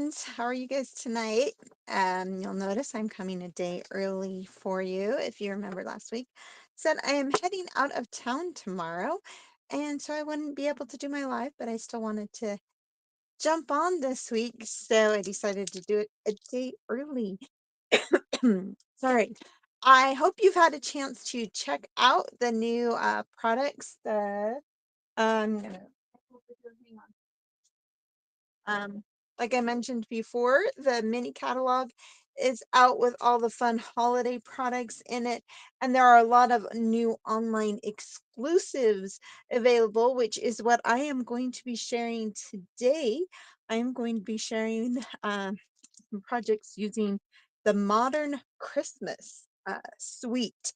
friends. How are you guys tonight? You'll notice I'm coming a day early for you. If you remember last week, said I am heading out of town tomorrow, and so I wouldn't be able to do my live, but I still wanted to jump on this week, so I decided to do it a day early. Sorry. I hope you've had a chance to check out the new products. I'm gonna hang on. Like I mentioned before, the mini catalog is out with all the fun holiday products in it, and there are a lot of new online exclusives available, which is what I am going to be sharing today. I am going to be sharing some projects using the Modern Christmas suite.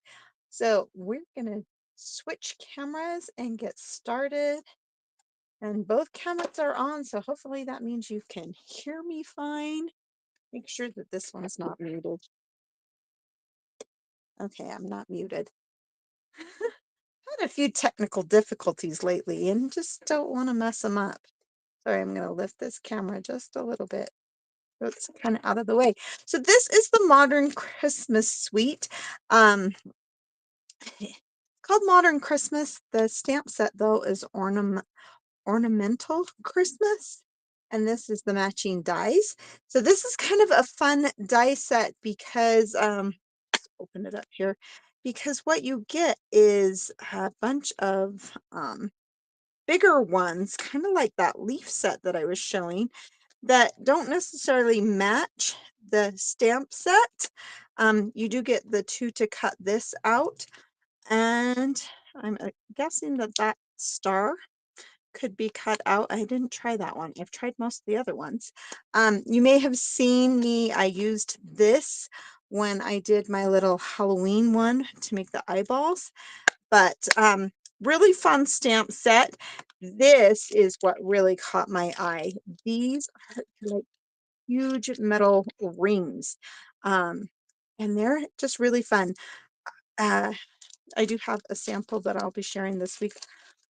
So we're going to switch cameras and get started. And both cameras are on, so hopefully that means you can hear me fine. Make sure that this one's not muted. Okay, I'm not muted. Had a few technical difficulties lately and just don't want to mess them up. Sorry, I'm going to lift this camera just a little bit so it's kind of out of the way. So this is the Modern Christmas Suite. It's called Modern Christmas. The stamp set, though, is Ornamental Christmas, and this is the matching dies. So this is kind of a fun die set because open it up here, because what you get is a bunch of bigger ones, kind of like that leaf set that I was showing, that don't necessarily match the stamp set. You do get the two to cut this out, and I'm guessing that that star could be cut out. I didn't try that one. I've tried most of the other ones. You may have seen me, I used this when I did my little Halloween one to make the eyeballs, but really fun stamp set. This is what really caught my eye. These are like huge metal rings, and they're just really fun. Uh, I do have a sample that I'll be sharing this week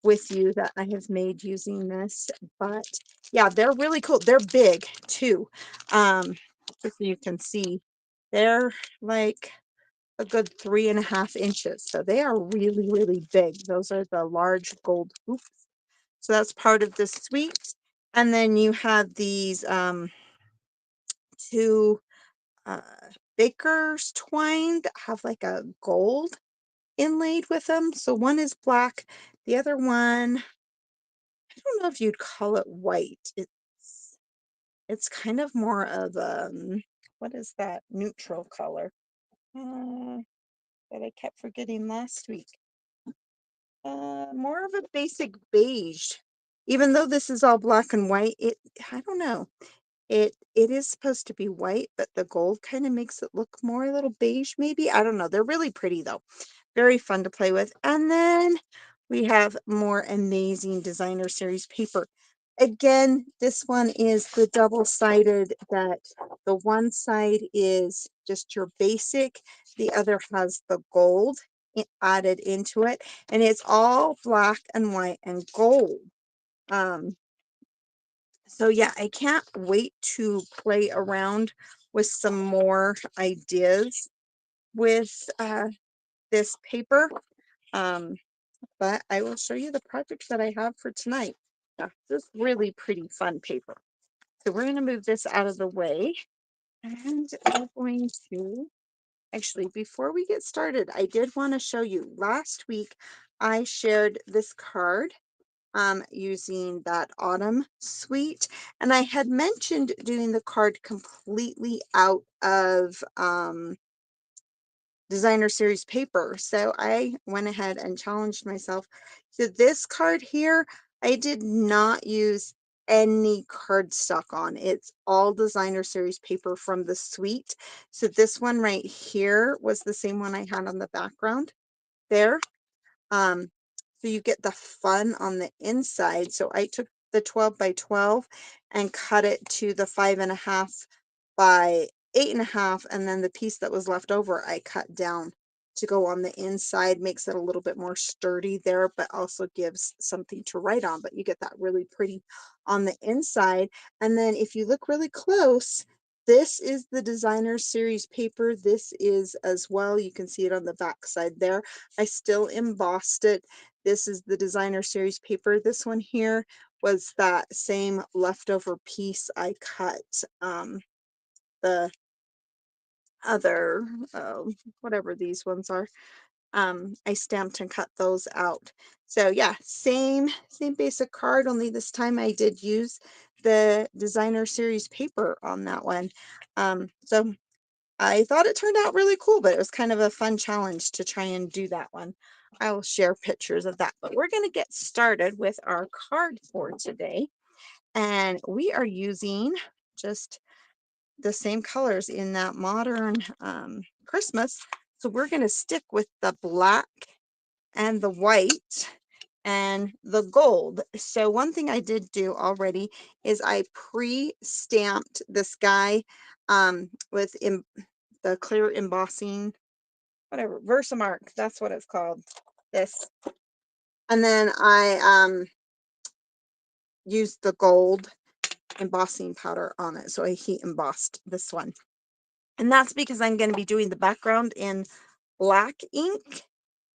with you that I have made using this, but yeah, they're really cool. They're big too. Just so you can see, they're like a good 3.5 inches. So they are really, really big. Those are the large gold hoops. So that's part of the suite. And then you have these two uh, baker's twine that have like a gold inlaid with them. So one is black, the other one, I don't know if you'd call it white. It's kind of more of what is that neutral color? Uh, that I kept forgetting last week. More of a basic beige. Even though this is all black and white, I don't know. It is supposed to be white, but the gold kind of makes it look more a little beige, maybe. I don't know. They're really pretty though. Very fun to play with. And then we have more amazing designer series paper. Again, this one is the double-sided, that the one side is just your basic, the other has the gold added into it, and it's all black and white and gold. Um, so yeah, I can't wait to play around with some more ideas with this paper. Um, but I will show you the projects that I have for tonight. Yeah, this is really pretty fun paper. So we're going to move this out of the way, and I'm going to actually, before we get started, I did want to show you last week I shared this card using that autumn suite, and I had mentioned doing the card completely out of designer series paper. So I went ahead and challenged myself. So this card here, I did not use any cardstock on. It's all designer series paper from the suite. So this one right here was the same one I had on the background there. So you get the fun on the inside. So I took the 12 by 12 and cut it to the 5.5 by 8.5, and then the piece that was left over I cut down to go on the inside, makes it a little bit more sturdy there, but also gives something to write on. But you get that really pretty on the inside. And then if you look really close, this is the designer series paper. This is as well. You can see it on the back side there. I still embossed it. This is the designer series paper. This one here was that same leftover piece I cut the other whatever these ones are. I stamped and cut those out. So yeah, same basic card, only this time I did use the designer series paper on that one. So I thought it turned out really cool, but it was kind of a fun challenge to try and do that one. I will share pictures of that, but we're going to get started with our card for today. And we are using just the same colors in that modern Christmas. So we're going to stick with the black and the white and the gold. So one thing I did do already is I pre-stamped this guy with the clear embossing, whatever, Versamark, that's what it's called, this. And then I used the gold embossing powder on it. So I heat embossed this one. And that's because I'm going to be doing the background in black ink.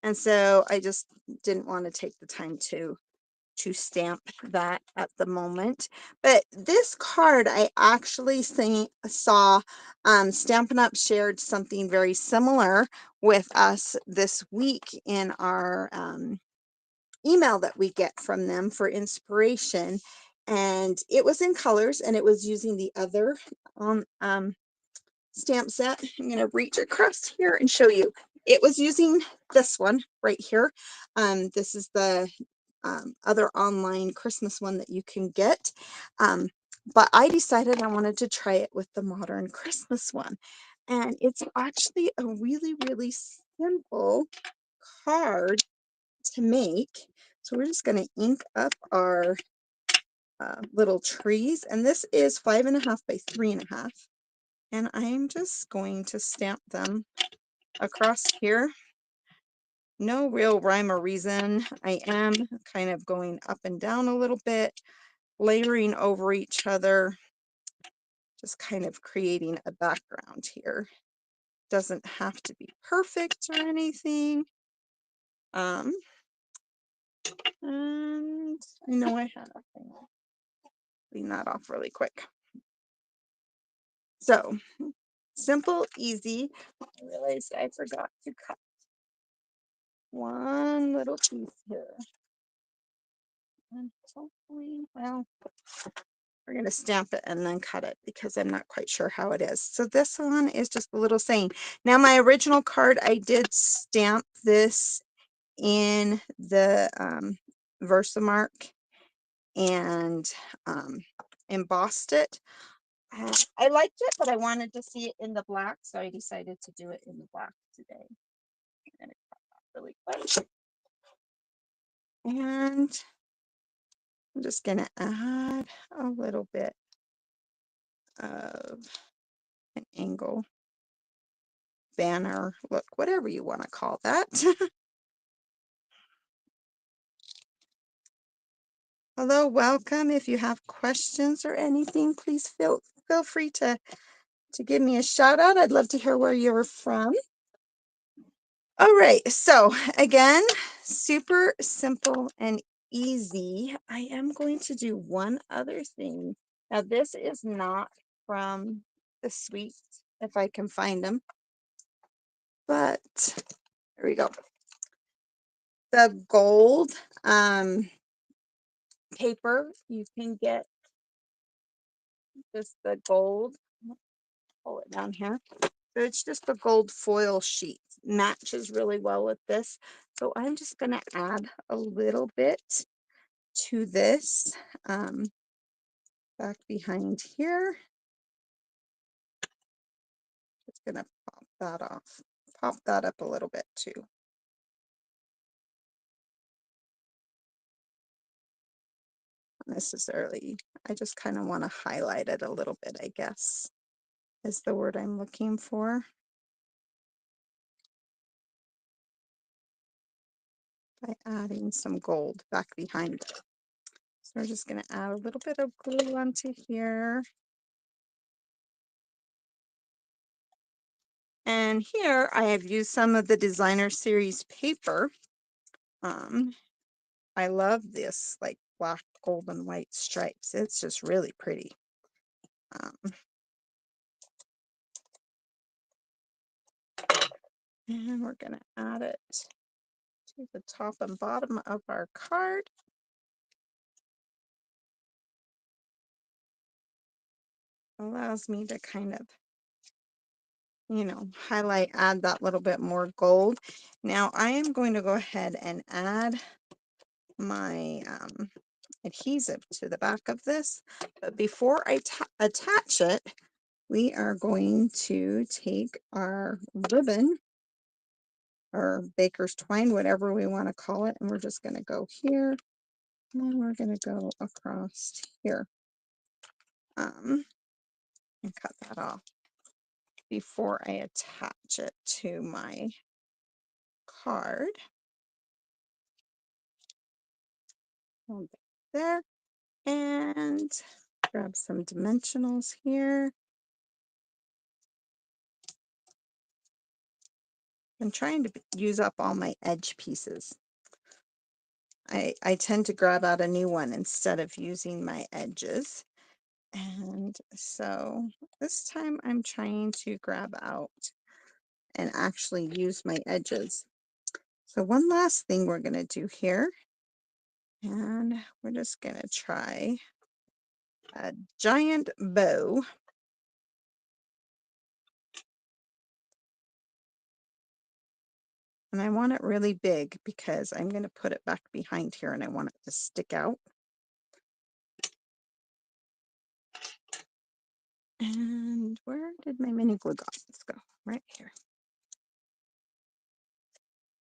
And so I just didn't want to take the time to stamp that at the moment. But this card I actually saw Stampin' Up! Shared something very similar with us this week in our email that we get from them for inspiration. And it was in colors, and it was using the other stamp set. I'm going to reach across here and show you. It was using this one right here. This is the other online Christmas one that you can get. But I decided I wanted to try it with the modern Christmas one. And it's actually a really, really simple card to make. So we're just going to ink up our little trees. And this is 5.5 by 3.5. And I'm just going to stamp them across here. No real rhyme or reason. I am kind of going up and down a little bit, layering over each other, just kind of creating a background here. Doesn't have to be perfect or anything. And I know I had a thing. Clean that off really quick. So simple, easy. I realized I forgot to cut one little piece here. And hopefully, well, we're going to stamp it and then cut it because I'm not quite sure how it is. So this one is just a little saying. Now my original card, I did stamp this in the Versamark and embossed it. I liked it, but I wanted to see it in the black, so I decided to do it in the black today. I'm going to cut that really quick. And I'm just going to add a little bit of an angle banner look, whatever you want to call that. Hello, welcome. If you have questions or anything, please feel free to give me a shout out. I'd love to hear where you're from. All right, so again, super simple and easy. I am going to do one other thing. Now this is not from the suite, if I can find them, but there we go. The gold paper, you can get just the gold, pull it down here. So it's just the gold foil sheet, matches really well with this. So I'm just going to add a little bit to this back behind here. Just going to pop that off, pop that up a little bit too. Not necessarily, I just kind of want to highlight it a little bit, I guess, is the word I'm looking for. by adding some gold back behind it. So we're just going to add a little bit of glue onto here. And here I have used some of the designer series paper. I love this like black, gold, and white stripes. It's just really pretty. And we're going to add it to the top and bottom of our card. Allows me to kind of, highlight, add that little bit more gold. Now I am going to go ahead and add my adhesive to the back of this. But before I attach it, we are going to take our ribbon or baker's twine, whatever we want to call it, and we're just going to go here, and then we're going to go across here and cut that off before I attach it to my card. There, and grab some dimensionals here. I'm trying to use up all my edge pieces. I tend to grab out a new one instead of using my edges. And so this time I'm trying to grab out and actually use my edges. So one last thing we're going to do here, and we're just going to try a giant bow. And I want it really big because I'm going to put it back behind here and I want it to stick out. And where did my mini glue dots go? Right here.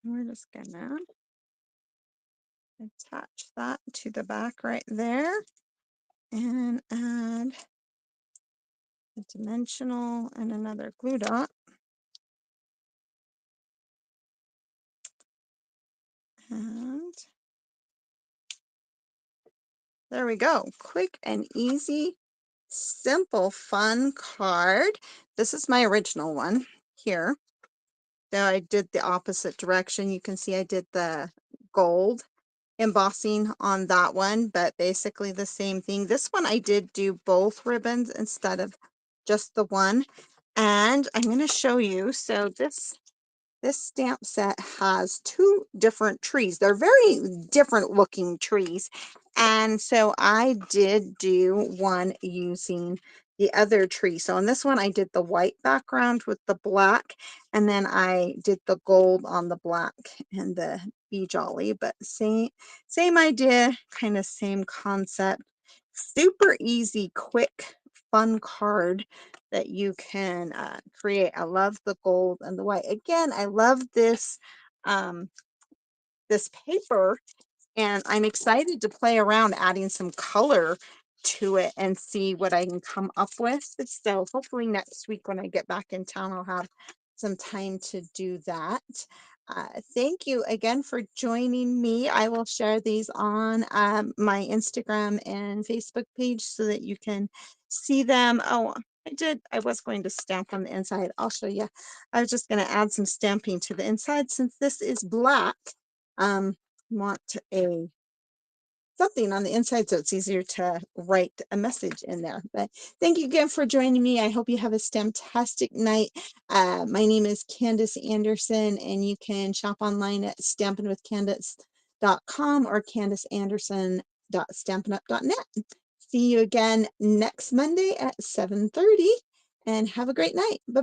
And we're just gonna attach that to the back right there and add a dimensional and another glue dot. And there we go. Quick and easy, simple, fun card. This is my original one here. Now I did the opposite direction. You can see I did the gold embossing on that one, but basically the same thing. This one I did do both ribbons instead of just the one. And I'm going to show you. So this stamp set has two different trees. They're very different looking trees. And so I did do one using the other tree. So on this one, I did the white background with the black, and then I did the gold on the black and the bee jolly, but same idea, kind of same concept. Super easy, quick, fun card that you can create. I love the gold and the white. Again, I love this this paper, and I'm excited to play around adding some color to it and see what I can come up with. So hopefully next week when I get back in town, I'll have some time to do that. Thank you again for joining me. I will share these on my Instagram and Facebook page so that you can see them. Oh, I was going to stamp on the inside. I'll show you. I was just going to add some stamping to the inside since this is black. Want a something on the inside so it's easier to write a message in there. But thank you again for joining me. I hope you have a fantastic night. My name is Candace Anderson, and you can shop online at stampinwithcandace.com or candaceanderson.stampinup.net. See you again next Monday at 7:30, and have a great night. Bye.